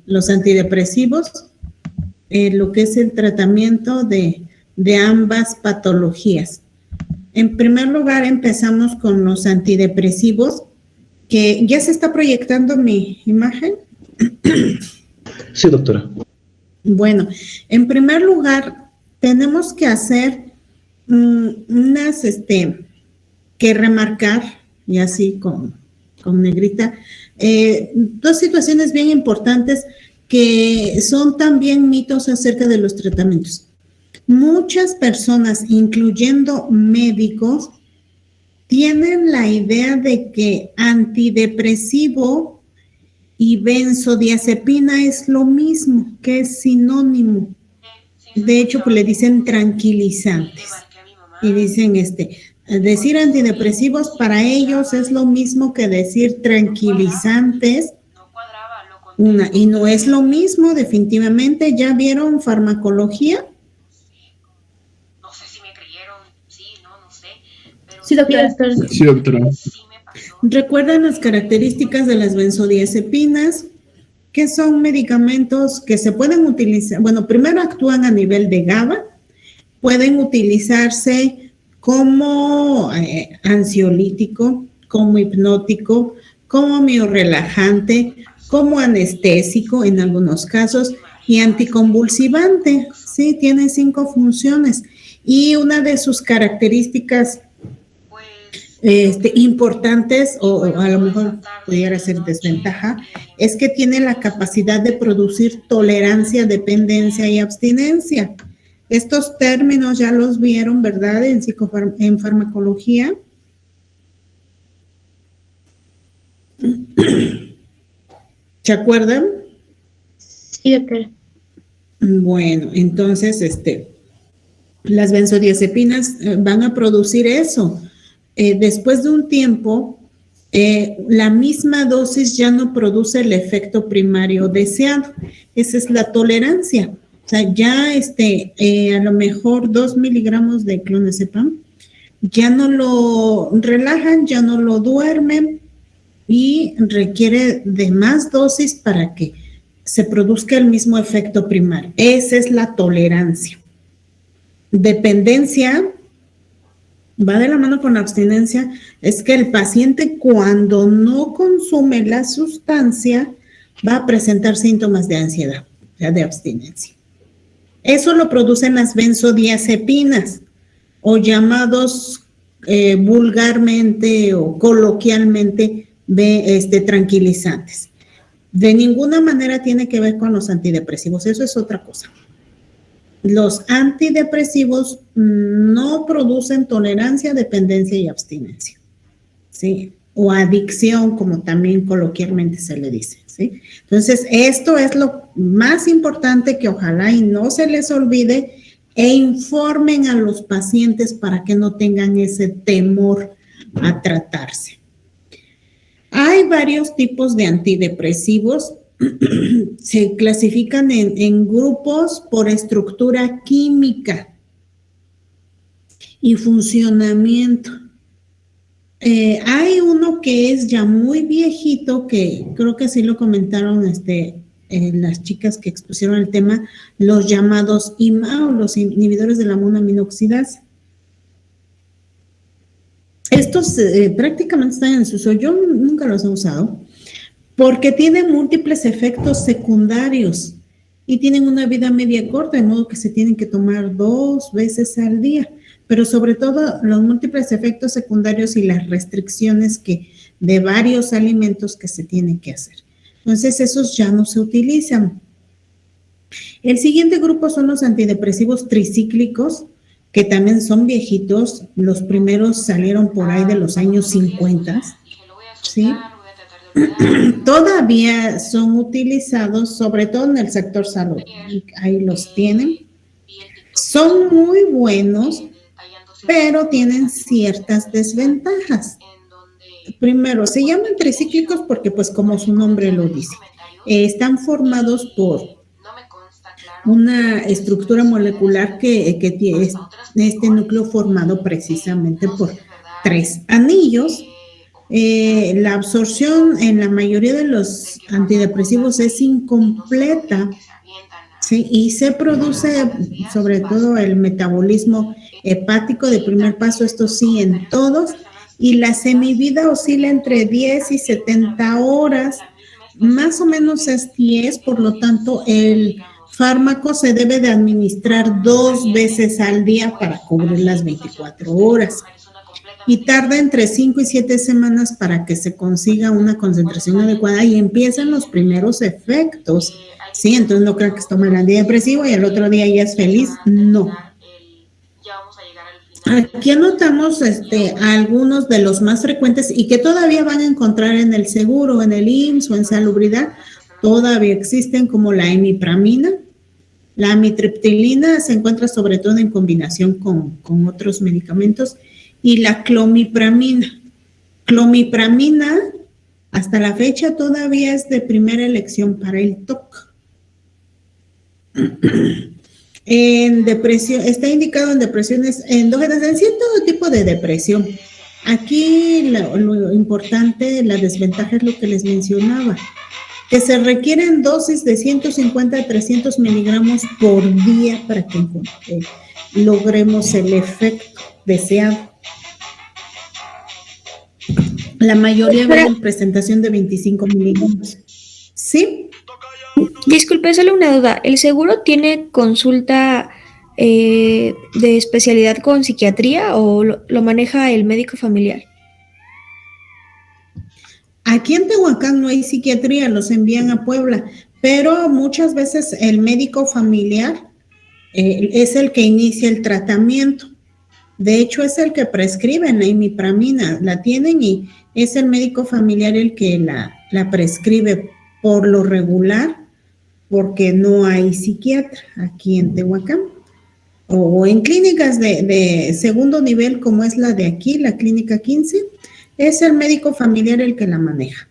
los antidepresivos, lo que es el tratamiento de ambas patologías. En primer lugar, empezamos con los antidepresivos, que ya se está proyectando mi imagen. Sí, doctora. Bueno, en primer lugar, tenemos que hacer unas, que remarcar, y así con negrita, dos situaciones bien importantes que son también mitos acerca de los tratamientos. Muchas personas, incluyendo médicos, tienen la idea de que antidepresivo y benzodiazepina es lo mismo, que es sinónimo. De hecho, pues le dicen tranquilizantes. Y dicen, decir antidepresivos para ellos es lo mismo que decir tranquilizantes. Y no es lo mismo, definitivamente. ¿Ya vieron farmacología? Sí, doctora. Sí, doctora. ¿Recuerdan las características de las benzodiazepinas? Que son medicamentos que se pueden utilizar, bueno, primero actúan a nivel de GABA, pueden utilizarse como ansiolítico, como hipnótico, como miorrelajante, como anestésico en algunos casos y anticonvulsivante, ¿sí? Tiene 5 funciones y una de sus características importantes, o a lo mejor pudiera ser desventaja, es que tiene la capacidad de producir tolerancia, dependencia y abstinencia. Estos términos ya los vieron, ¿verdad? En farmacología. ¿Se acuerdan? Sí, doctora. Bueno, entonces, las benzodiazepinas van a producir eso. Después de un tiempo, la misma dosis ya no produce el efecto primario deseado. Esa es la tolerancia. O sea, ya a lo mejor 2 miligramos de clonazepam ya no lo relajan, ya no lo duermen y requiere de más dosis para que se produzca el mismo efecto primario. Esa es la tolerancia. Dependencia va de la mano con la abstinencia, es que el paciente cuando no consume la sustancia va a presentar síntomas de ansiedad, o sea, de abstinencia. Eso lo producen las benzodiazepinas o llamados vulgarmente o coloquialmente tranquilizantes. De ninguna manera tiene que ver con los antidepresivos, eso es otra cosa. Los antidepresivos no producen tolerancia, dependencia y abstinencia, ¿sí? O adicción, como también coloquialmente se le dice, ¿sí? Entonces, esto es lo más importante que ojalá y no se les olvide e informen a los pacientes para que no tengan ese temor a tratarse. Hay varios tipos de antidepresivos. Se clasifican en grupos por estructura química y funcionamiento. Hay uno que es ya muy viejito, que creo que sí lo comentaron las chicas que expusieron el tema, los llamados IMA o los inhibidores de la monoaminoxidasa. Estos prácticamente están en desuso. Yo nunca los he usado, porque tienen múltiples efectos secundarios y tienen una vida media corta, de modo que se tienen que tomar 2 veces al día, pero sobre todo los múltiples efectos secundarios y las restricciones de varios alimentos que se tienen que hacer. Entonces, esos ya no se utilizan. El siguiente grupo son los antidepresivos tricíclicos, que también son viejitos. Los primeros salieron por ahí de los años 50, ¿sí? Todavía son utilizados, sobre todo en el sector salud. Ahí los tienen. Son muy buenos, pero tienen ciertas desventajas. Primero, se llaman tricíclicos porque, pues, como su nombre lo dice, están formados por una estructura molecular que tiene este núcleo formado precisamente por 3 anillos La absorción en la mayoría de los antidepresivos es incompleta, ¿sí? Y se produce sobre todo el metabolismo hepático de primer paso, esto sí en todos, y la semivida oscila entre 10 y 70 horas, más o menos es 10, por lo tanto el fármaco se debe de administrar 2 veces al día para cubrir las 24 horas. Y tarda entre 5 y 7 semanas para que se consiga una concentración adecuada y empiezan los primeros efectos. Sí, entonces no creo que se tome el antidepresivo y el otro día ya es feliz. No. Aquí anotamos algunos de los más frecuentes y que todavía van a encontrar en el seguro, en el IMSS o en Salubridad. Todavía existen, como la imipramina. La amitriptilina se encuentra sobre todo en combinación con otros medicamentos. Y la clomipramina. Clomipramina, hasta la fecha, todavía es de primera elección para el TOC. En depresión, está indicado en depresiones endógenas, en cierto tipo de depresión. Aquí lo importante, la desventaja es lo que les mencionaba, que se requieren dosis de 150 a 300 miligramos por día para que logremos el efecto deseado. La mayoría ven presentación de 25 miligramos. ¿Sí? Disculpe, solo una duda. ¿El seguro tiene consulta de especialidad con psiquiatría o lo maneja el médico familiar? Aquí en Tehuacán no hay psiquiatría, los envían a Puebla, pero muchas veces el médico familiar es el que inicia el tratamiento. De hecho, es el que prescribe la imipramina, la tienen y es el médico familiar el que la prescribe por lo regular, porque no hay psiquiatra aquí en Tehuacán. O en clínicas de segundo nivel, como es la de aquí, la clínica 15, es el médico familiar el que la maneja.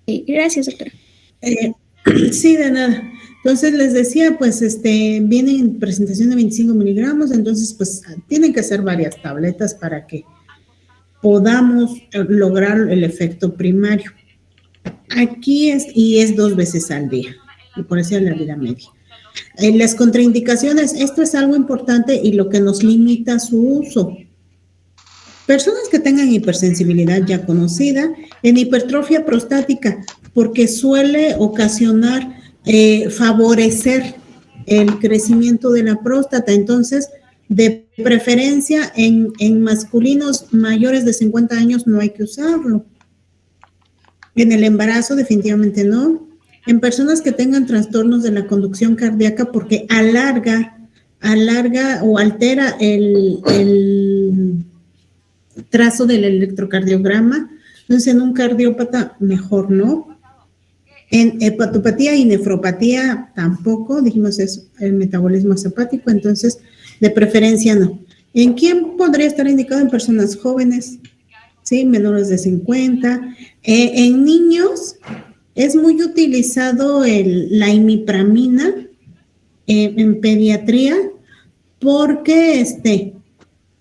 Gracias, doctora. Sí, de nada. Entonces les decía, pues viene en presentación de 25 miligramos, entonces pues tienen que ser varias tabletas para que podamos lograr el efecto primario. Aquí es 2 veces al día, y por eso es la vida media. Las contraindicaciones, esto es algo importante y lo que nos limita su uso. Personas que tengan hipersensibilidad ya conocida, en hipertrofia prostática, porque suele ocasionar, favorecer el crecimiento de la próstata. Entonces, de preferencia en masculinos mayores de 50 años no hay que usarlo. En el embarazo definitivamente no. En personas que tengan trastornos de la conducción cardíaca porque alarga o altera el trazo del electrocardiograma. Entonces, en un cardiópata mejor no. En hepatopatía y nefropatía tampoco, dijimos eso, el metabolismo es hepático, entonces de preferencia no. ¿En quién podría estar indicado? En personas jóvenes, ¿sí? Menores de 50. En niños es muy utilizado la imipramina en pediatría porque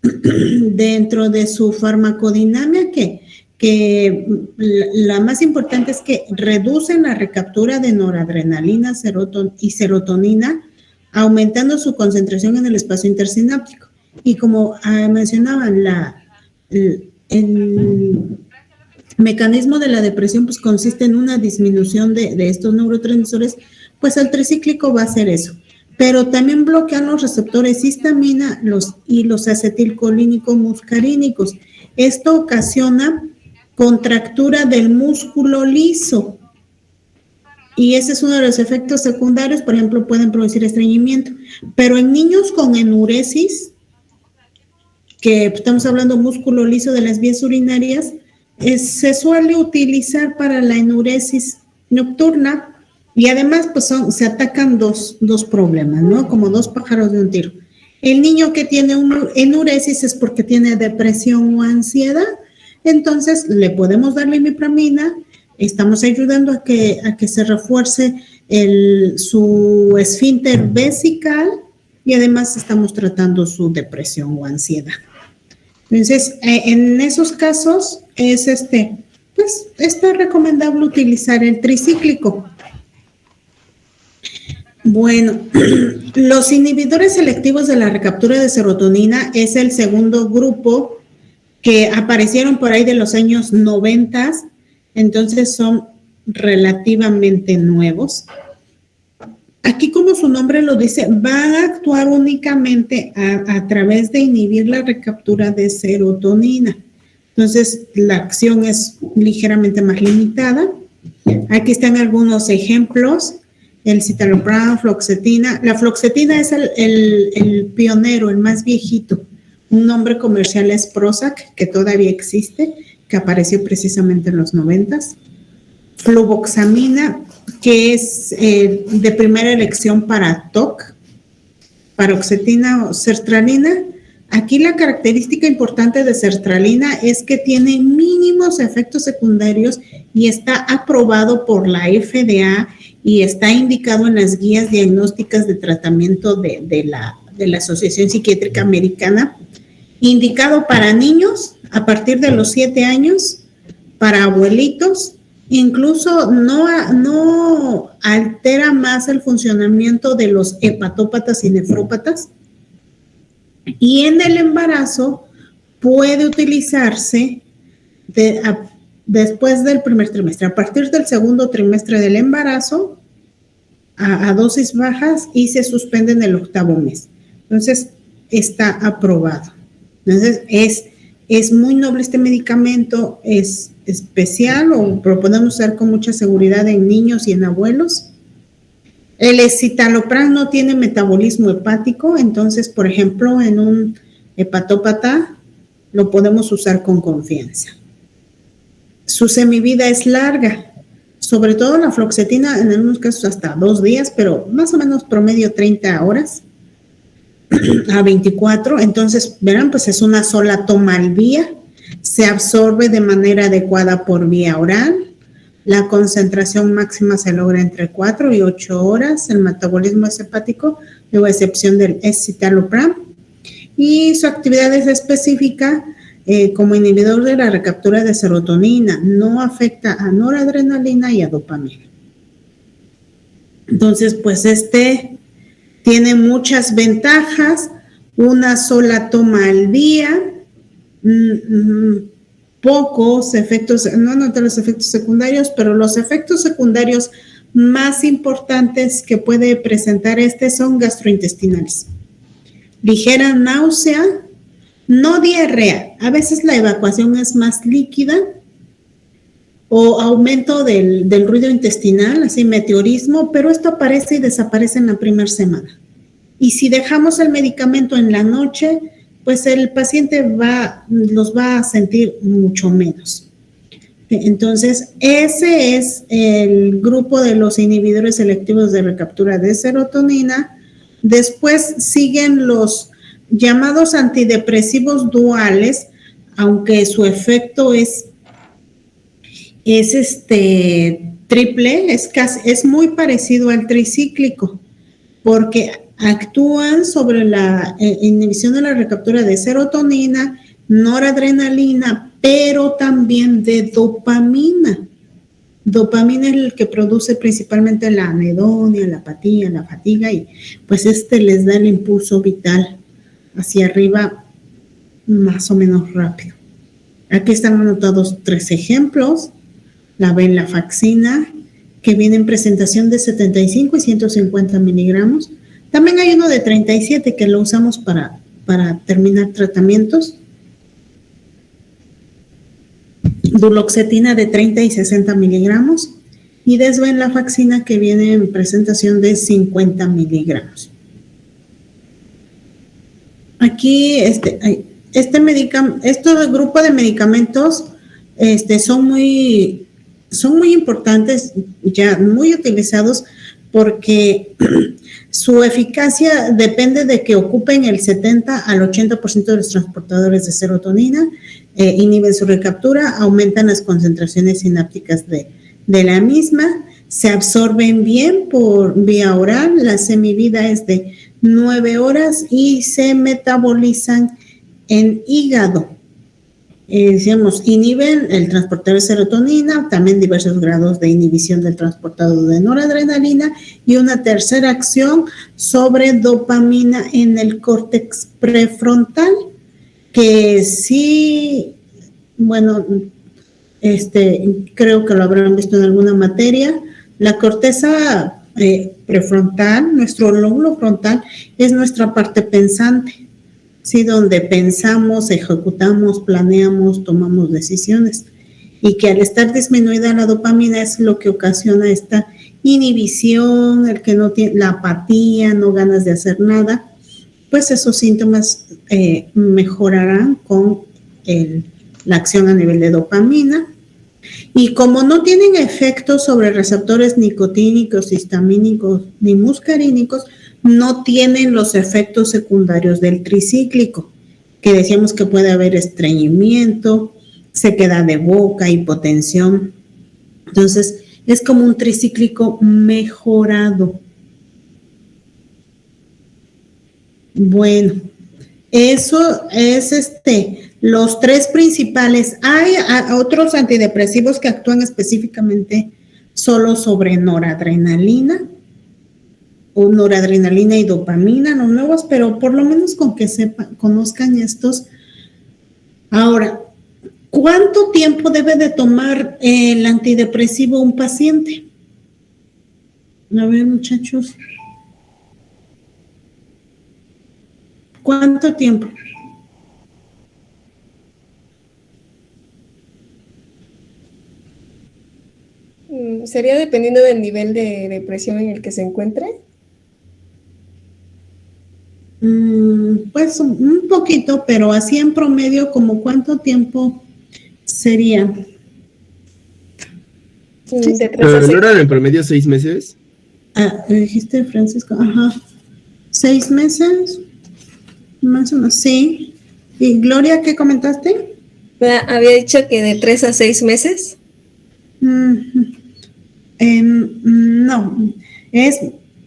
dentro de su farmacodinámica que la más importante es que reducen la recaptura de noradrenalina y serotonina, aumentando su concentración en el espacio intersináptico. Y como mencionaban, el mecanismo de la depresión pues consiste en una disminución de estos neurotransmisores, pues el tricíclico va a hacer eso. Pero también bloquean los receptores histamina y los acetilcolínicos muscarínicos. Esto ocasiona contractura del músculo liso. Y ese es uno de los efectos secundarios, por ejemplo, pueden producir estreñimiento. Pero en niños con enuresis, que estamos hablando músculo liso de las vías urinarias, se suele utilizar para la enuresis nocturna y además pues se atacan dos problemas, ¿no? Como 2 pájaros de un tiro. El niño que tiene enuresis es porque tiene depresión o ansiedad, entonces le podemos dar la imipramina, estamos ayudando a que se refuerce su esfínter vesical y además estamos tratando su depresión o ansiedad. Entonces, en esos casos, pues está recomendable utilizar el tricíclico. Bueno, los inhibidores selectivos de la recaptura de serotonina es el segundo grupo que aparecieron por ahí de los años 90, entonces son relativamente nuevos. Aquí, como su nombre lo dice, van a actuar únicamente a través de inhibir la recaptura de serotonina. Entonces, la acción es ligeramente más limitada. Aquí están algunos ejemplos. El citalopram, fluoxetina. La fluoxetina es el pionero, el más viejito. Un nombre comercial es Prozac, que todavía existe, que apareció precisamente en los 90s. Fluvoxamina, que es de primera elección para TOC. Paroxetina o sertralina. Aquí la característica importante de sertralina es que tiene mínimos efectos secundarios y está aprobado por la FDA y está indicado en las guías diagnósticas de tratamiento de la Asociación Psiquiátrica Americana, indicado para niños a partir de los 7 años, para abuelitos, incluso no altera más el funcionamiento de los hepatópatas y nefrópatas. Y en el embarazo puede utilizarse después del primer trimestre, a partir del segundo trimestre del embarazo, a dosis bajas y se suspende en el 8º mes. Entonces, está aprobado. Entonces, es muy noble este medicamento, es especial o lo podemos usar con mucha seguridad en niños y en abuelos. El escitalopram no tiene metabolismo hepático, entonces, por ejemplo, en un hepatópata lo podemos usar con confianza. Su semivida es larga, sobre todo la fluoxetina, en algunos casos hasta 2 días, pero más o menos promedio 30 horas a 24. Entonces, verán, pues es una sola toma al día, se absorbe de manera adecuada por vía oral. La concentración máxima se logra entre 4 y 8 horas. El metabolismo es hepático, luego a excepción del escitalopram. Y su actividad es específica como inhibidor de la recaptura de serotonina. No afecta a noradrenalina y a dopamina. Entonces, pues tiene muchas ventajas. Una sola toma al día. Pocos efectos, no noté los efectos secundarios, pero los efectos secundarios más importantes que puede presentar son gastrointestinales. Ligera náusea, no diarrea, a veces la evacuación es más líquida, o aumento del ruido intestinal, así meteorismo, pero esto aparece y desaparece en la primera semana. Y si dejamos el medicamento en la noche, pues el paciente los va a sentir mucho menos. Entonces, ese es el grupo de los inhibidores selectivos de recaptura de serotonina. Después siguen los llamados antidepresivos duales, aunque su efecto es triple, es muy parecido al tricíclico, porque actúan sobre la inhibición de la recaptura de serotonina, noradrenalina, pero también de dopamina. Dopamina es el que produce principalmente la anedonia, la apatía, la fatiga, y pues les da el impulso vital hacia arriba más o menos rápido. Aquí están anotados 3 ejemplos. La venlafaxina, que viene en presentación de 75 y 150 miligramos. También hay uno de 37 que lo usamos para terminar tratamientos. Duloxetina de 30 y 60 miligramos. Y desvenlafaxina, que viene en presentación de 50 miligramos. Aquí, este grupo de medicamentos son muy importantes, ya muy utilizados, porque su eficacia depende de que ocupen el 70 al 80% de los transportadores de serotonina, inhiben su recaptura, aumentan las concentraciones sinápticas de la misma, se absorben bien por vía oral, la semivida es de 9 horas y se metabolizan en hígado. decíamos, inhiben el transportador de serotonina, también diversos grados de inhibición del transportador de noradrenalina, y una tercera acción sobre dopamina en el córtex prefrontal, que sí, bueno, creo que lo habrán visto en alguna materia. La corteza prefrontal, nuestro lóbulo frontal, es nuestra parte pensante, ¿sí? Donde pensamos, ejecutamos, planeamos, tomamos decisiones, y que al estar disminuida la dopamina es lo que ocasiona esta inhibición, el que no tiene la apatía, no ganas de hacer nada. Pues esos síntomas mejorarán con la acción a nivel de dopamina. Y como no tienen efectos sobre receptores nicotínicos, histamínicos ni muscarínicos, no tienen los efectos secundarios del tricíclico, que decíamos que puede haber estreñimiento, sequedad de boca, hipotensión. Entonces, es como un tricíclico mejorado. Bueno, eso es los tres principales. Hay otros antidepresivos que actúan específicamente solo sobre noradrenalina o noradrenalina y dopamina, no nuevos, pero por lo menos con que conozcan estos. Ahora, ¿cuánto tiempo debe de tomar el antidepresivo un paciente? A ver, muchachos. ¿Cuánto tiempo? ¿Sería dependiendo del nivel de depresión en el que se encuentre? Pues un poquito, pero así en promedio, ¿como cuánto tiempo sería? De 3 a ¿No 6. eran en promedio 6 meses? Dijiste, Francisco, ajá. 6 meses, más o menos, sí. ¿Y Gloria, qué comentaste? Había dicho que de 3 a 6 meses. No, es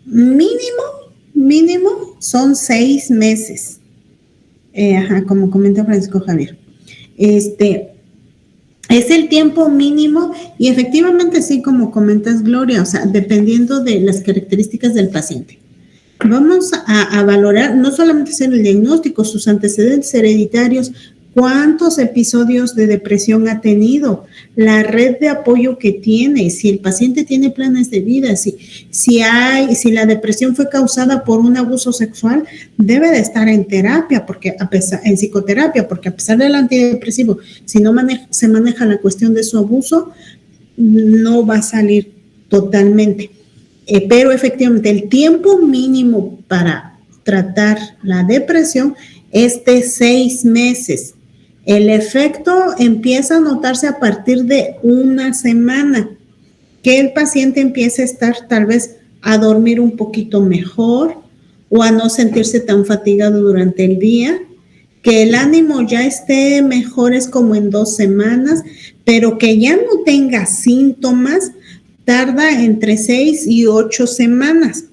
mínimo son 6 meses. Como comenta Francisco Javier. Es el tiempo mínimo, y efectivamente sí, como comentas, Gloria, o sea, dependiendo de las características del paciente. Vamos a valorar no solamente hacer el diagnóstico, sus antecedentes hereditarios, cuántos episodios de depresión ha tenido, la red de apoyo que tiene, si el paciente tiene planes de vida, si la depresión fue causada por un abuso sexual, debe de estar en terapia, en psicoterapia, porque a pesar del antidepresivo, si no se maneja la cuestión de su abuso, no va a salir totalmente. Pero efectivamente el tiempo mínimo para tratar la depresión es de 6 meses. El efecto empieza a notarse a partir de una semana, que el paciente empiece a estar tal vez a dormir un poquito mejor o a no sentirse tan fatigado durante el día, que el ánimo ya esté mejor es como en 2 semanas, pero que ya no tenga síntomas tarda entre 6 y 8 semanas.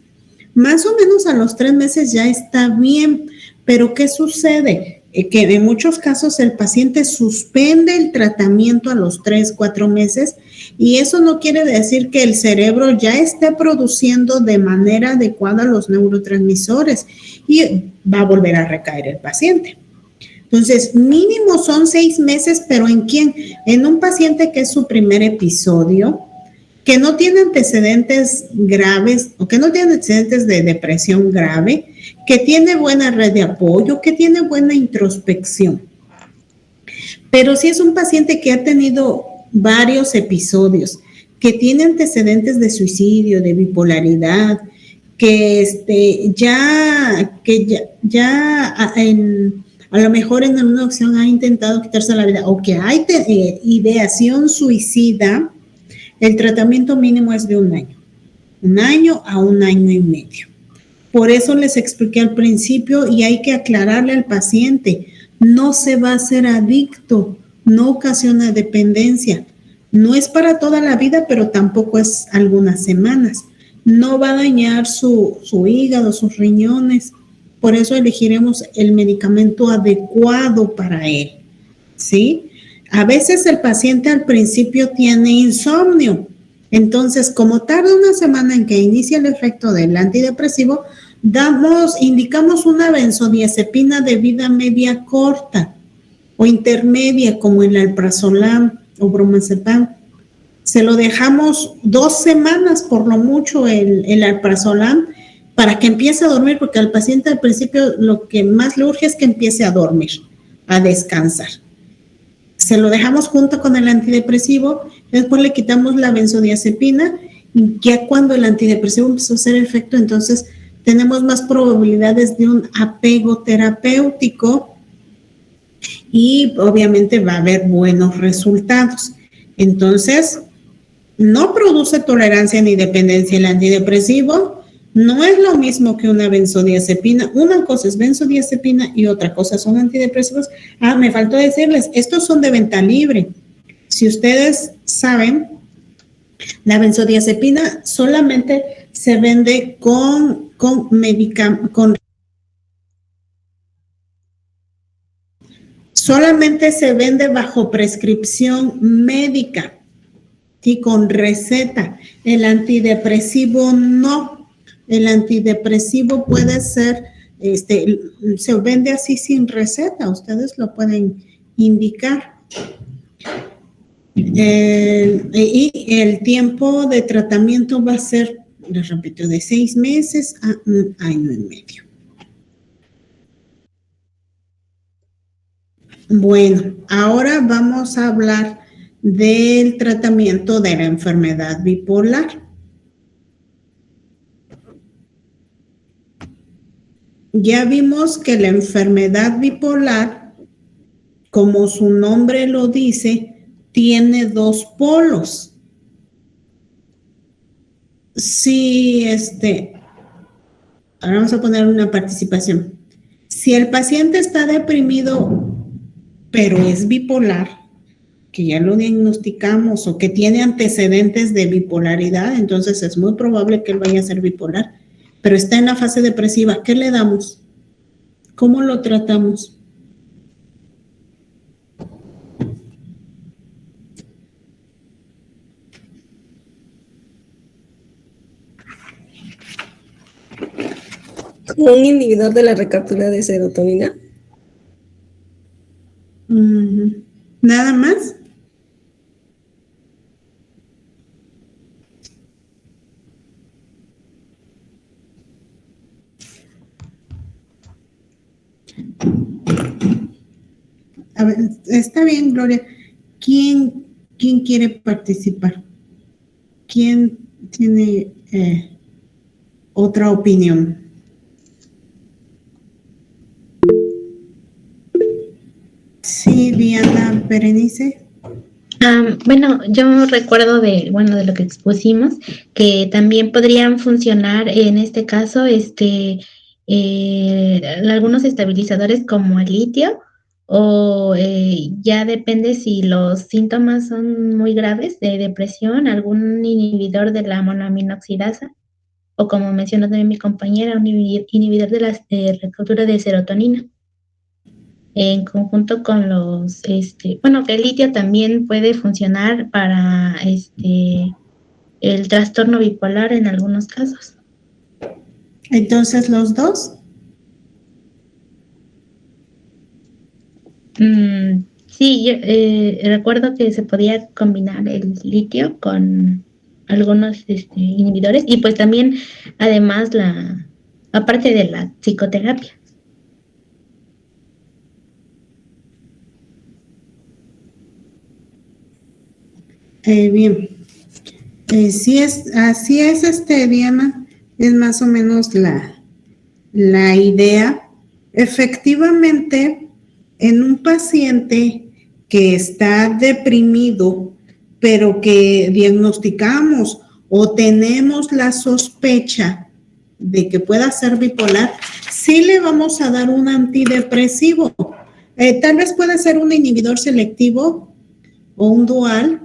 Más o menos a los 3 meses ya está bien, pero ¿qué sucede? Que en muchos casos el paciente suspende el tratamiento a los 3, 4 meses, y eso no quiere decir que el cerebro ya esté produciendo de manera adecuada los neurotransmisores y va a volver a recaer el paciente. Entonces, mínimo son 6 meses, pero ¿en quién? En un paciente que es su primer episodio, que no tiene antecedentes graves o que no tiene antecedentes de depresión grave, que tiene buena red de apoyo, que tiene buena introspección. Pero si es un paciente que ha tenido varios episodios, que tiene antecedentes de suicidio, de bipolaridad, que a lo mejor en alguna ocasión ha intentado quitarse la vida, o que hay ideación suicida, el tratamiento mínimo es de 1 año. 1 año a 1 año y medio. Por eso les expliqué al principio, y hay que aclararle al paciente, no se va a hacer adicto, no ocasiona dependencia. No es para toda la vida, pero tampoco es algunas semanas. No va a dañar su hígado, sus riñones. Por eso elegiremos el medicamento adecuado para él, ¿sí? A veces el paciente al principio tiene insomnio. Entonces, como tarda una semana en que inicia el efecto del antidepresivo, indicamos una benzodiazepina de vida media corta o intermedia, como el alprazolam o bromazepam. Se lo dejamos 2 semanas por lo mucho el alprazolam para que empiece a dormir, porque al paciente al principio lo que más le urge es que empiece a dormir, a descansar. Se lo dejamos junto con el antidepresivo, después le quitamos la benzodiazepina, y ya cuando el antidepresivo empezó a hacer efecto, entonces tenemos más probabilidades de un apego terapéutico y obviamente va a haber buenos resultados. Entonces, no produce tolerancia ni dependencia el antidepresivo, no es lo mismo que una benzodiazepina. Una cosa es benzodiazepina y otra cosa son antidepresivos. Me faltó decirles, estos son de venta libre. Si ustedes saben, la benzodiazepina solamente se vende solamente se vende bajo prescripción médica y con receta. El antidepresivo no. El antidepresivo puede ser, se vende así sin receta, ustedes lo pueden indicar. Y el tiempo de tratamiento va a ser, les repito, de 6 meses a 1 año y medio. Bueno, ahora vamos a hablar del tratamiento de la enfermedad bipolar. Ya vimos que la enfermedad bipolar, como su nombre lo dice, tiene 2 polos. Si ahora vamos a poner una participación. Si el paciente está deprimido, pero es bipolar, que ya lo diagnosticamos o que tiene antecedentes de bipolaridad, entonces es muy probable que él vaya a ser bipolar, pero está en la fase depresiva, ¿qué le damos? ¿Cómo lo tratamos? ¿Un inhibidor de la recaptura de serotonina? ¿Nada más? A ver, está bien, Gloria. ¿Quién quiere participar? ¿Quién tiene otra opinión? Sí, Diana Berenice. Bueno, yo recuerdo de lo que expusimos, que también podrían funcionar en este caso, algunos estabilizadores como el litio, o ya depende si los síntomas son muy graves de depresión, algún inhibidor de la monoaminoxidasa, o como mencionó también mi compañera, un inhibidor de la recaptura de serotonina. En conjunto con los, que el litio también puede funcionar para el trastorno bipolar en algunos casos. Entonces, ¿los 2? Sí, yo recuerdo que se podía combinar el litio con algunos inhibidores y pues también, además, aparte de la psicoterapia. Bien, sí así es, Diana, es más o menos la idea. Efectivamente, en un paciente que está deprimido, pero que diagnosticamos o tenemos la sospecha de que pueda ser bipolar, sí le vamos a dar un antidepresivo. Tal vez puede ser un inhibidor selectivo o un dual,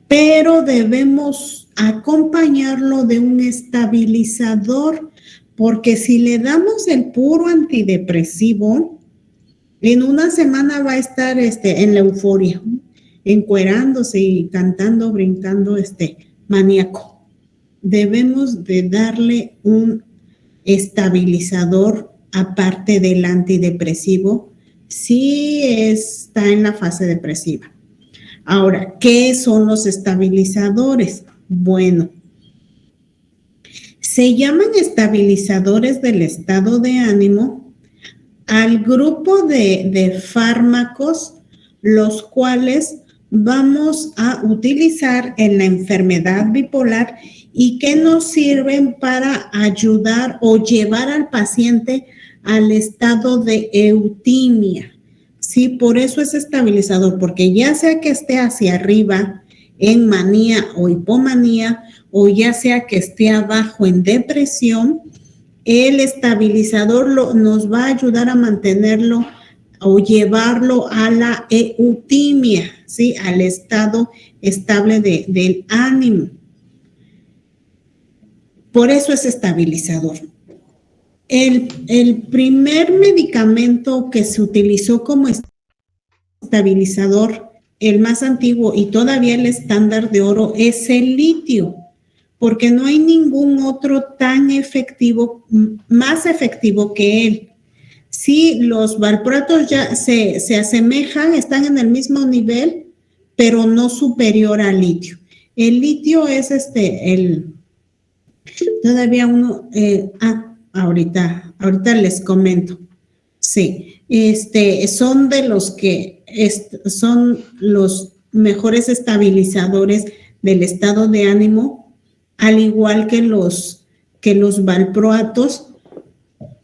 pero debemos acompañarlo de un estabilizador, porque si le damos el puro antidepresivo, en una semana va a estar en la euforia. encuerándose y cantando, brincando, maníaco. Debemos de darle un estabilizador aparte del antidepresivo si está en la fase depresiva. Ahora, ¿qué son los estabilizadores? Bueno, se llaman estabilizadores del estado de ánimo al grupo de fármacos los cuales vamos a utilizar en la enfermedad bipolar y que nos sirven para ayudar o llevar al paciente al estado de eutimia. Sí, por eso es estabilizador, porque ya sea que esté hacia arriba en manía o hipomanía, o ya sea que esté abajo en depresión, el estabilizador nos va a ayudar a mantenerlo o llevarlo a la eutimia, ¿sí? Al estado estable del ánimo. Por eso es estabilizador. El primer medicamento que se utilizó como estabilizador, el más antiguo y todavía el estándar de oro, es el litio, porque no hay ningún otro tan efectivo, más efectivo que él. Sí, los valproatos ya se asemejan, están en el mismo nivel, pero no superior al litio. El litio es todavía uno, ahorita les comento. Sí, son de los que son los mejores estabilizadores del estado de ánimo, al igual que los valproatos.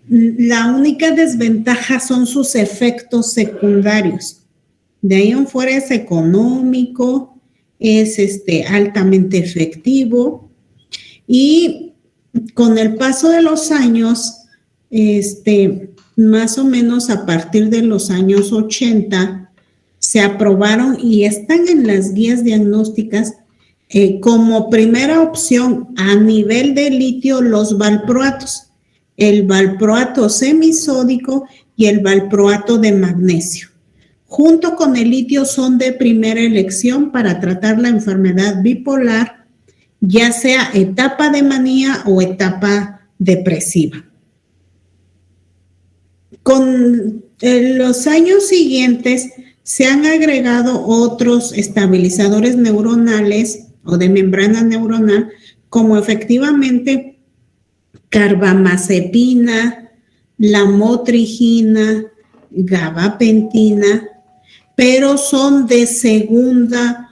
La única desventaja son sus efectos secundarios. De ahí en fuera es económico, es altamente efectivo y con el paso de los años, más o menos a partir de los años 80, se aprobaron y están en las guías diagnósticas como primera opción a nivel de litio los valproatos, el valproato semisódico y el valproato de magnesio. Junto con el litio son de primera elección para tratar la enfermedad bipolar, ya sea etapa de manía o etapa depresiva. Con los años siguientes se han agregado otros estabilizadores neuronales o de membrana neuronal, como efectivamente carbamazepina, lamotrigina, gabapentina, pero son de segunda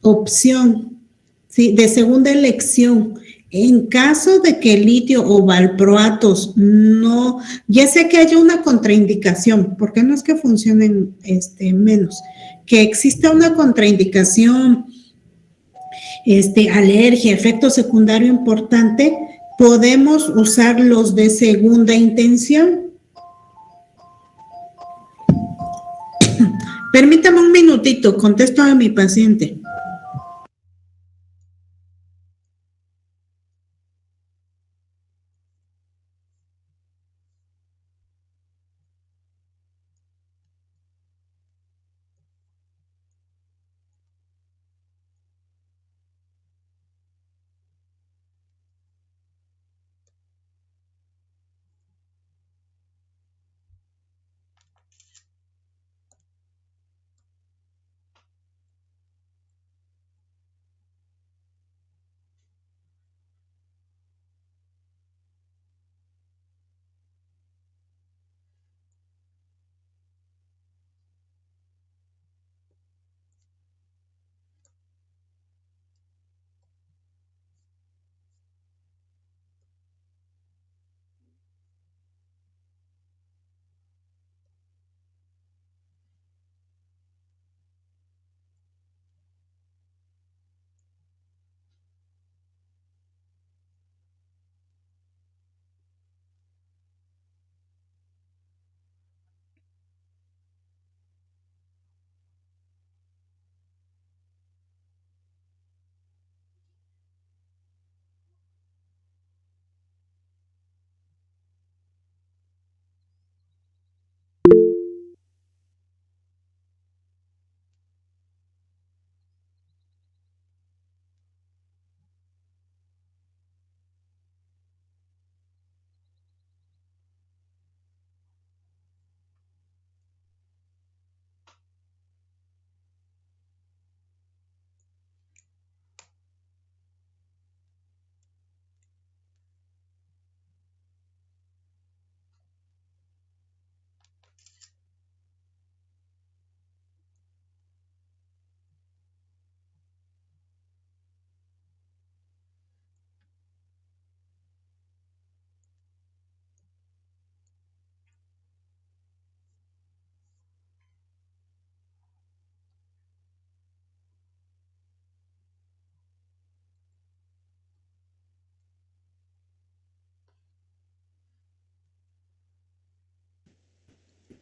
opción, ¿sí? De segunda elección. En caso de que el litio o valproatos no, ya sea que haya una contraindicación, porque no es que funcionen menos, que exista una contraindicación, alergia, efecto secundario importante, podemos usar los de segunda intención. Permítame un minutito, contesto a mi paciente.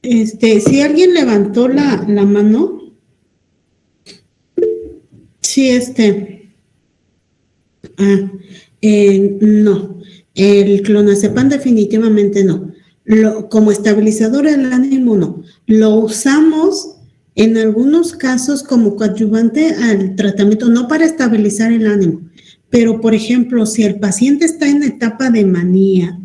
Si alguien levantó la mano, sí, no, el clonazepam definitivamente no. Como estabilizador del ánimo no. Lo usamos en algunos casos como coadyuvante al tratamiento, no para estabilizar el ánimo, pero por ejemplo, si el paciente está en etapa de manía,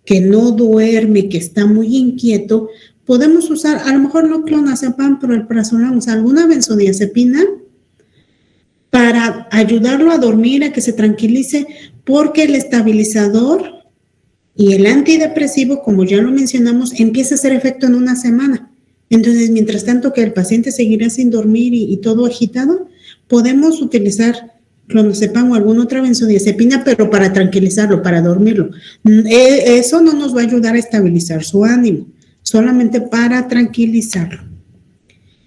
que no duerme, que está muy inquieto, podemos usar, a lo mejor no clonazepam, pero el prazolam, o sea, alguna benzodiazepina para ayudarlo a dormir, a que se tranquilice, porque el estabilizador y el antidepresivo, como ya lo mencionamos, empieza a hacer efecto en una semana. Entonces, mientras tanto que el paciente seguirá sin dormir y todo agitado, podemos utilizar clonazepam o alguna otra benzodiazepina, pero para tranquilizarlo, para dormirlo. Eso no nos va a ayudar a estabilizar su ánimo, solamente para tranquilizarlo.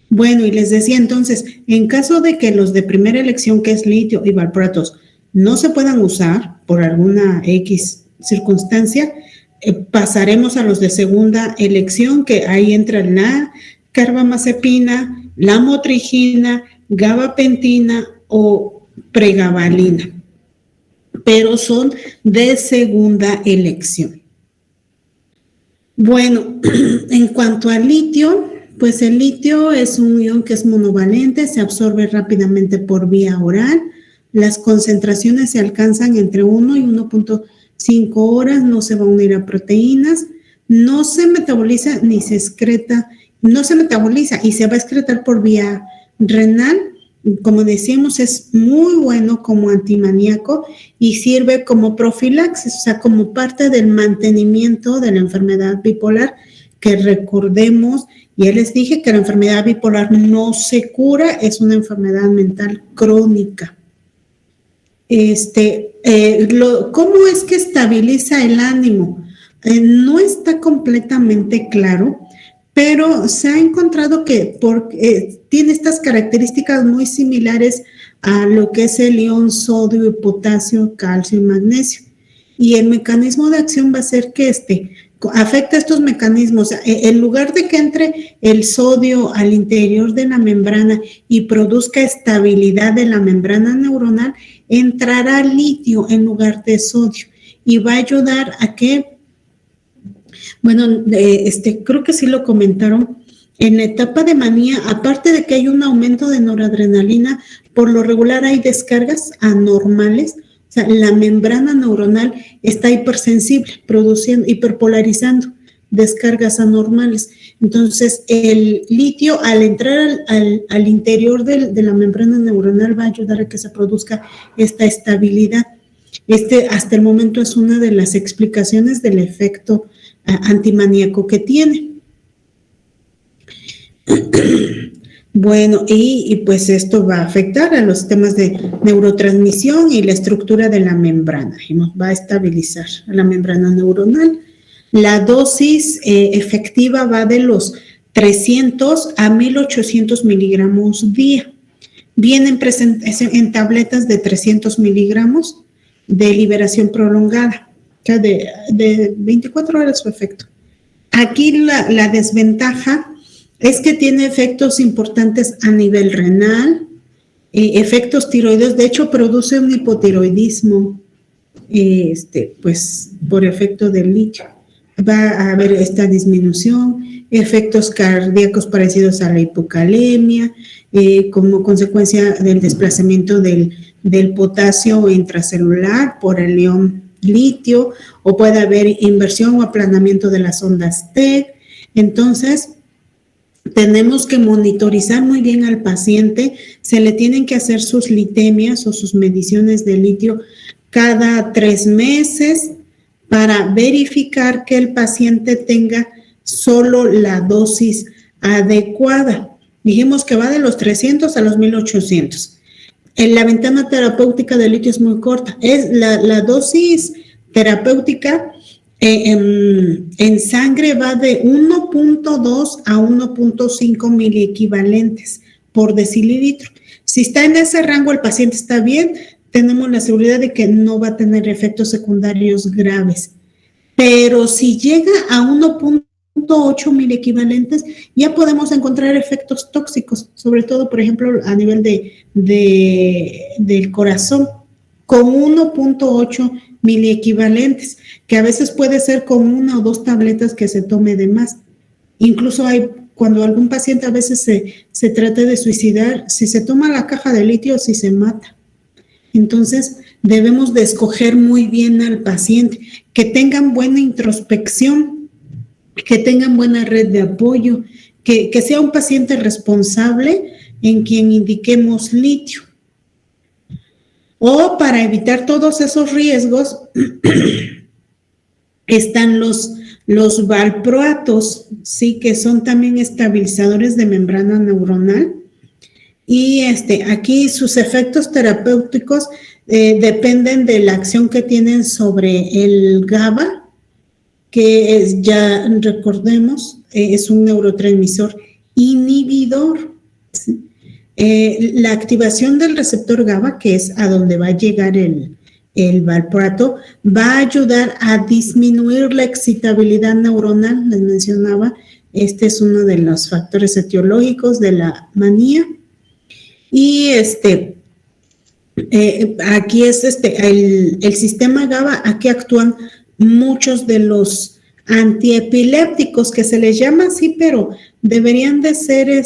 Bueno, y les decía entonces, en caso de que los de primera elección, que es litio y valproatos, no se puedan usar por alguna X circunstancia, pasaremos a los de segunda elección, que ahí entran la carbamazepina, la motrigina, gabapentina o pregabalina, pero son de segunda elección. Bueno, en cuanto al litio, pues el litio es un ion que es monovalente, se absorbe rápidamente por vía oral, las concentraciones se alcanzan entre 1 y 1.5 horas, no se va a unir a proteínas, no se metaboliza ni se excreta, no se metaboliza y se va a excretar por vía renal. Como decíamos, es muy bueno como antimaníaco y sirve como profilaxis, o sea, como parte del mantenimiento de la enfermedad bipolar, que recordemos, ya les dije que la enfermedad bipolar no se cura, es una enfermedad mental crónica. ¿Cómo es que estabiliza el ánimo? No está completamente claro, pero se ha encontrado que tiene estas características muy similares a lo que es el ion sodio y potasio, calcio y magnesio. Y el mecanismo de acción va a ser que afecta estos mecanismos. En lugar de que entre el sodio al interior de la membrana y produzca estabilidad de la membrana neuronal, entrará litio en lugar de sodio y va a ayudar a que, bueno, creo que sí lo comentaron, en la etapa de manía, aparte de que hay un aumento de noradrenalina, por lo regular hay descargas anormales. O sea, la membrana neuronal está hipersensible, hiperpolarizando descargas anormales. Entonces, el litio, al entrar al interior de la membrana neuronal, va a ayudar a que se produzca esta estabilidad. Hasta el momento es una de las explicaciones del efecto antimaníaco que tiene. Bueno, y pues esto va a afectar a los temas de neurotransmisión y la estructura de la membrana, y nos va a estabilizar a la membrana neuronal. La dosis efectiva va de los 300 a 1800 miligramos día. Vienen en tabletas de 300 miligramos de liberación prolongada, o sea, de 24 horas su efecto. Aquí la desventaja es que tiene efectos importantes a nivel renal, efectos tiroideos, de hecho produce un hipotiroidismo, pues por efecto del litio. Va a haber esta disminución, efectos cardíacos parecidos a la hipocalemia, como consecuencia del desplazamiento del potasio intracelular por el ion litio, o puede haber inversión o aplanamiento de las ondas T. Entonces, tenemos que monitorizar muy bien al paciente, se le tienen que hacer sus litemias o sus mediciones de litio cada 3 meses para verificar que el paciente tenga solo la dosis adecuada. Dijimos que va de los 300 a los 1800. La ventana terapéutica de litio es muy corta. La dosis terapéutica en sangre va de 1.2 a 1.5 miliequivalentes por decilitro. Si está en ese rango, el paciente está bien, tenemos la seguridad de que no va a tener efectos secundarios graves. Pero si llega a 1.5 0.8 miliequivalentes, ya podemos encontrar efectos tóxicos, sobre todo, por ejemplo, a nivel del corazón, con 1.8 miliequivalentes, que a veces puede ser con 1 o 2 tabletas que se tome de más. Incluso cuando algún paciente a veces se trata de suicidar, si se toma la caja de litio, si se mata. Entonces, debemos de escoger muy bien al paciente, que tengan buena introspección, que tengan buena red de apoyo, que sea un paciente responsable en quien indiquemos litio. O para evitar todos esos riesgos, están los valproatos, sí, que son también estabilizadores de membrana neuronal. Y aquí sus efectos terapéuticos dependen de la acción que tienen sobre el GABA, que ya recordemos, es un neurotransmisor inhibidor. ¿Sí? La activación del receptor GABA, que es a donde va a llegar el valproato, va a ayudar a disminuir la excitabilidad neuronal, les mencionaba. Este es uno de los factores etiológicos de la manía. Y aquí es el sistema GABA, aquí actúan muchos de los antiepilépticos, que se les llama así, pero deberían de ser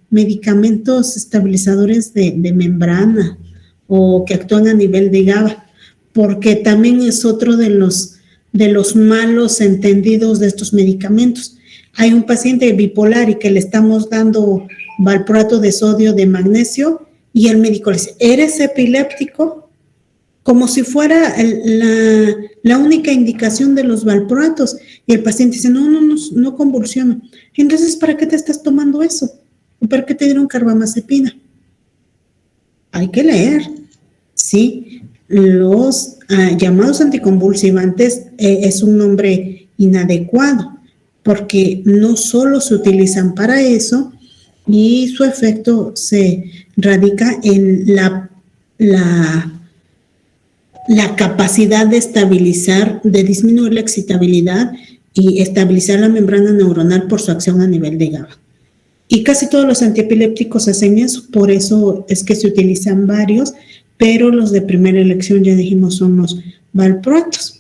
medicamentos estabilizadores de membrana o que actúan a nivel de GABA, porque también es otro de los malos entendidos de estos medicamentos. Hay un paciente bipolar y que le estamos dando valproato de sodio de magnesio y el médico le dice, ¿eres epiléptico? Como si fuera la única indicación de los valproatos. Y el paciente dice, no convulsiono. Entonces, ¿para qué te estás tomando eso? ¿Para qué te dieron carbamazepina? Hay que leer, ¿sí? Los llamados anticonvulsivantes es un nombre inadecuado, porque no solo se utilizan para eso, y su efecto se radica en la capacidad de estabilizar, de disminuir la excitabilidad y estabilizar la membrana neuronal por su acción a nivel de GABA. Y casi todos los antiepilépticos hacen eso, por eso es que se utilizan varios, pero los de primera elección, ya dijimos, son los valproatos.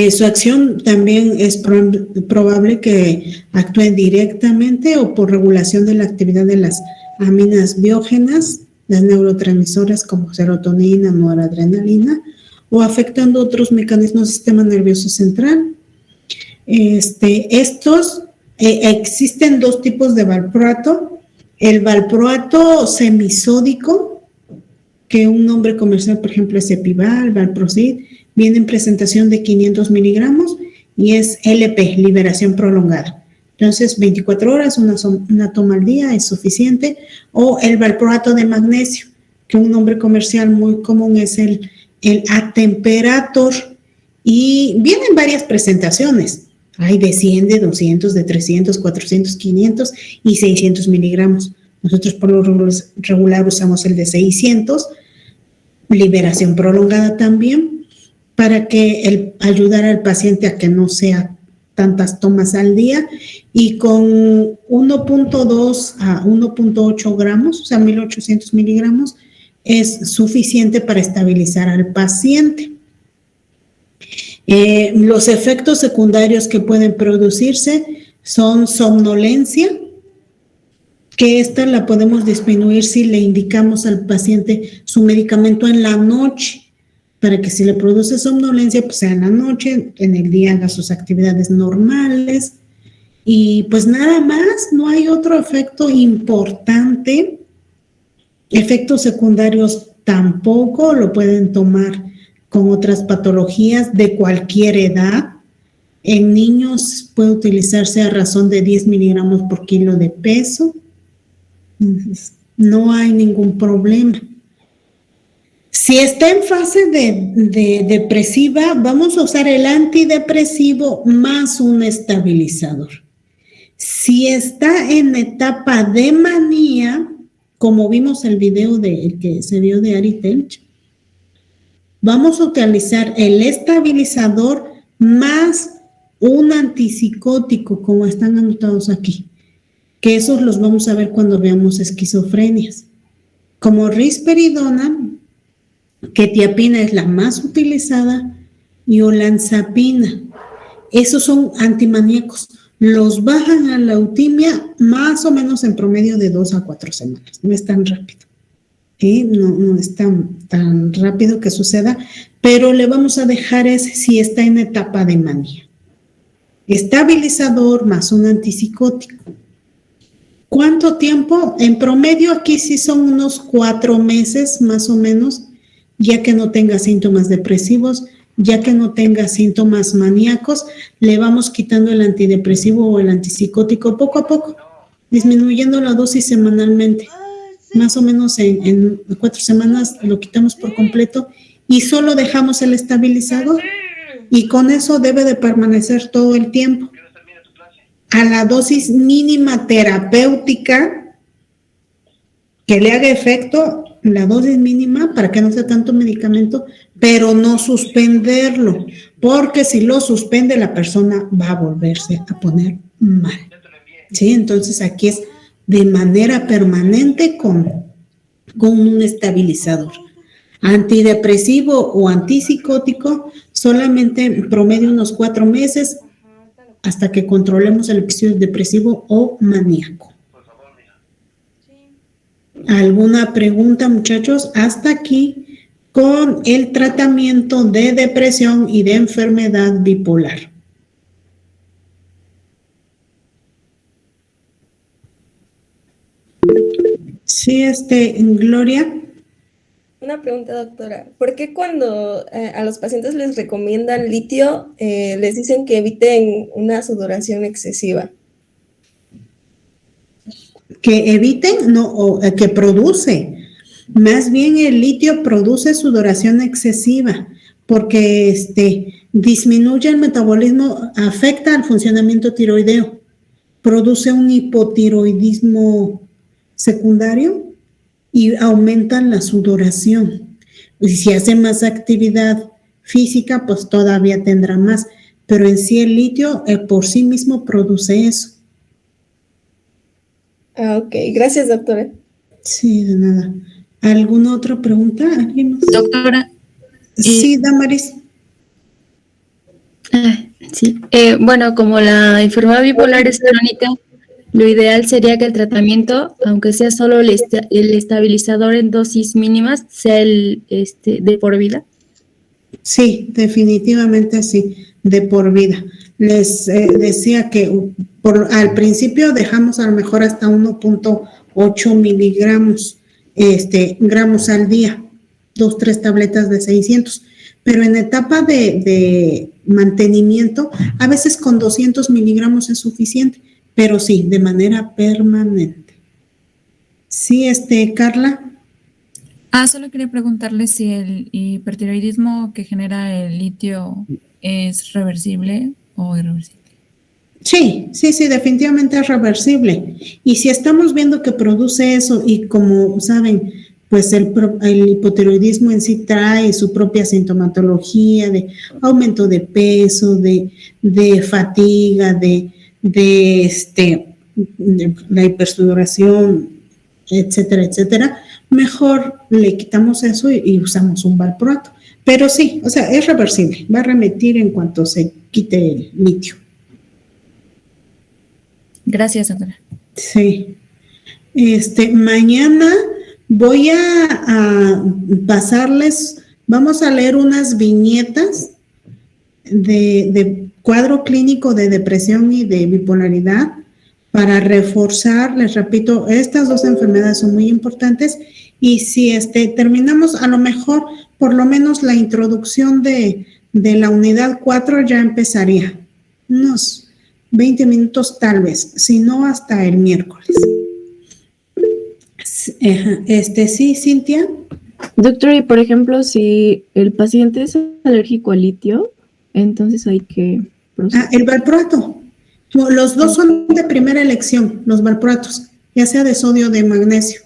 Su acción también es probable que actúe directamente o por regulación de la actividad de las aminas biógenas, las neurotransmisoras como serotonina, noradrenalina, o afectando otros mecanismos del sistema nervioso central. Existen dos tipos de valproato. El valproato semisódico, que un nombre comercial, por ejemplo, es Epival, Valprosid, viene en presentación de 500 miligramos y es LP, liberación prolongada. Entonces, 24 horas, una toma al día es suficiente. O el valproato de magnesio, que un nombre comercial muy común es el Atemperator, y viene en varias presentaciones. Hay de 100, de 200, de 300, 400, 500 y 600 miligramos. Nosotros por lo regular usamos el de 600, liberación prolongada también, para que ayudar al paciente a que no sea tantas tomas al día, y con 1.2 a 1.8 gramos, o sea, 1800 miligramos, es suficiente para estabilizar al paciente. Los efectos secundarios que pueden producirse son somnolencia, que esta la podemos disminuir si le indicamos al paciente su medicamento en la noche, para que si le produce somnolencia, pues sea en la noche, en el día haga sus actividades normales. Y pues nada más, no hay otro efecto importante. Efectos secundarios tampoco, lo pueden tomar con otras patologías de cualquier edad. En niños puede utilizarse a razón de 10 miligramos por kilo de peso. No hay ningún problema. Si está en fase de depresiva, vamos a usar el antidepresivo más un estabilizador. Si está en etapa de manía, como vimos el video el que se vio de Ari Telch, vamos a utilizar el estabilizador más un antipsicótico, como están anotados aquí, que esos los vamos a ver cuando veamos esquizofrenias, como risperidona, quetiapina es la más utilizada, y olanzapina. Esos son antimaníacos. Los bajan a la eutimia más o menos en promedio de 2 a 4 semanas. No es tan rápido. No es tan rápido que suceda, pero le vamos a dejar ese si está en etapa de manía. Estabilizador más un antipsicótico. ¿Cuánto tiempo? En promedio aquí sí son unos 4 meses más o menos, ya que no tenga síntomas depresivos, ya que no tenga síntomas maníacos, le vamos quitando el antidepresivo o el antipsicótico poco a poco, disminuyendo la dosis semanalmente. Más o menos en 4 semanas lo quitamos por completo y solo dejamos el estabilizador, y con eso debe de permanecer todo el tiempo. A la dosis mínima terapéutica que le haga efecto, la dosis mínima para que no sea tanto medicamento, pero no suspenderlo, porque si lo suspende la persona va a volverse a poner mal. ¿Sí? Entonces aquí es de manera permanente con un estabilizador. Antidepresivo o antipsicótico solamente en promedio unos 4 meses hasta que controlemos el episodio depresivo o maníaco. ¿Alguna pregunta, muchachos? Hasta aquí con el tratamiento de depresión y de enfermedad bipolar. Sí, Gloria. Una pregunta, doctora. ¿Por qué cuando a los pacientes les recomiendan litio, les dicen que eviten una sudoración excesiva? Que eviten, no, o que produce. Más bien el litio produce sudoración excesiva porque disminuye el metabolismo, afecta al funcionamiento tiroideo, produce un hipotiroidismo secundario y aumenta la sudoración. Y si hace más actividad física, pues todavía tendrá más, pero en sí el litio por sí mismo produce eso. Ok, gracias, doctora. Sí, de nada. ¿Alguna otra pregunta? ¿Alguien más? Doctora. Sí, Damaris. Sí. Bueno, como la enfermedad bipolar es crónica, lo ideal sería que el tratamiento, aunque sea solo el estabilizador en dosis mínimas, sea el de por vida. Sí, definitivamente sí, de por vida. Les decía que al principio dejamos a lo mejor hasta 1.8 miligramos gramos al día, 2-3 tabletas de 600, pero en etapa de mantenimiento, a veces con 200 miligramos es suficiente, pero sí, de manera permanente. Sí, Carla. Solo quería preguntarle si el hipertiroidismo que genera el litio es reversible o irreversible. Sí, definitivamente es reversible. Y si estamos viendo que produce eso y como saben, pues el hipotiroidismo en sí trae su propia sintomatología de aumento de peso, de fatiga, de la hipersudoración, etcétera, etcétera, mejor le quitamos eso y usamos un valproato. Pero sí, o sea, es reversible, va a remitir en cuanto se quite el litio. Gracias, doctora. Sí. Mañana voy a pasarles, vamos a leer unas viñetas de cuadro clínico de depresión y de bipolaridad para reforzar, les repito, estas dos enfermedades son muy importantes y si terminamos a lo mejor por lo menos la introducción de la unidad 4 ya empezaría, unos 20 minutos tal vez, si no hasta el miércoles. Sí, Cintia. Doctor, y por ejemplo, si el paciente es alérgico al litio, entonces hay que proceder. El valproato. Los dos son de primera elección, los valproatos, ya sea de sodio o de magnesio.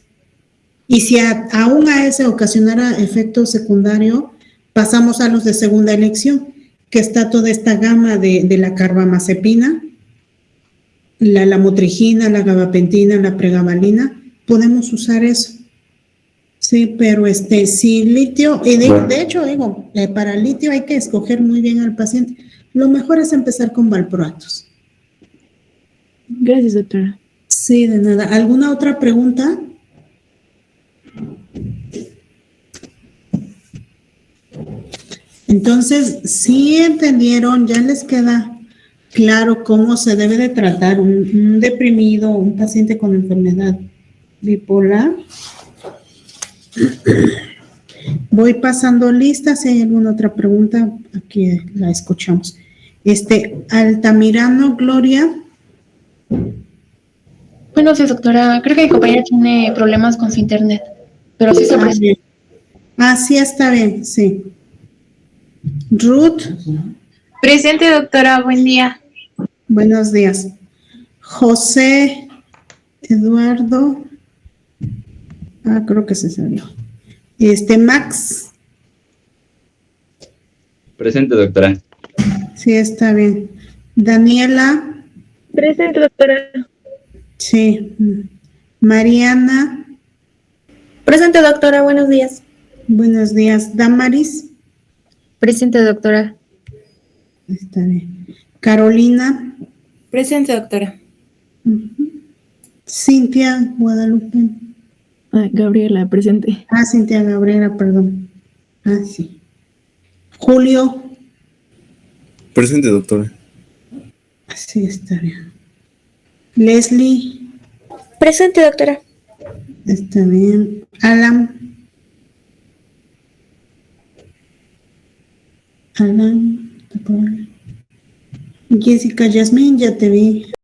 Y si aún a ese ocasionara efecto secundario, pasamos a los de segunda elección, que está toda esta gama de la carbamazepina, la lamotrigina, la gabapentina, la pregabalina, podemos usar eso. Sí, pero si litio, y de hecho digo, para litio hay que escoger muy bien al paciente. Lo mejor es empezar con valproatos. Gracias, doctora. Sí, de nada. ¿Alguna otra pregunta? Entonces, si entendieron, ya les queda claro cómo se debe de tratar un deprimido, un paciente con enfermedad bipolar. Voy pasando lista. Si hay alguna otra pregunta, aquí la escuchamos. Altamirano Gloria. Buenos días, doctora. Creo que mi compañera tiene problemas con su internet, pero sí se presenta. Sí, está bien, sí. Ruth. Presente, doctora. Buen día. Buenos días. José Eduardo. Creo que se salió. Max. Presente, doctora. Sí, está bien. Daniela. Presente, doctora. Sí. Mariana. Presente, doctora. Buenos días. Buenos días. Damaris. Presente, doctora. Está bien. Carolina. Presente, doctora. Cintia Guadalupe. Gabriela, presente. Cintia Gabriela, perdón. Sí. Julio. Presente, doctora. Sí, está bien. Leslie. Presente, doctora. Está bien. Alan. Jessica Yasmín, ya te vi.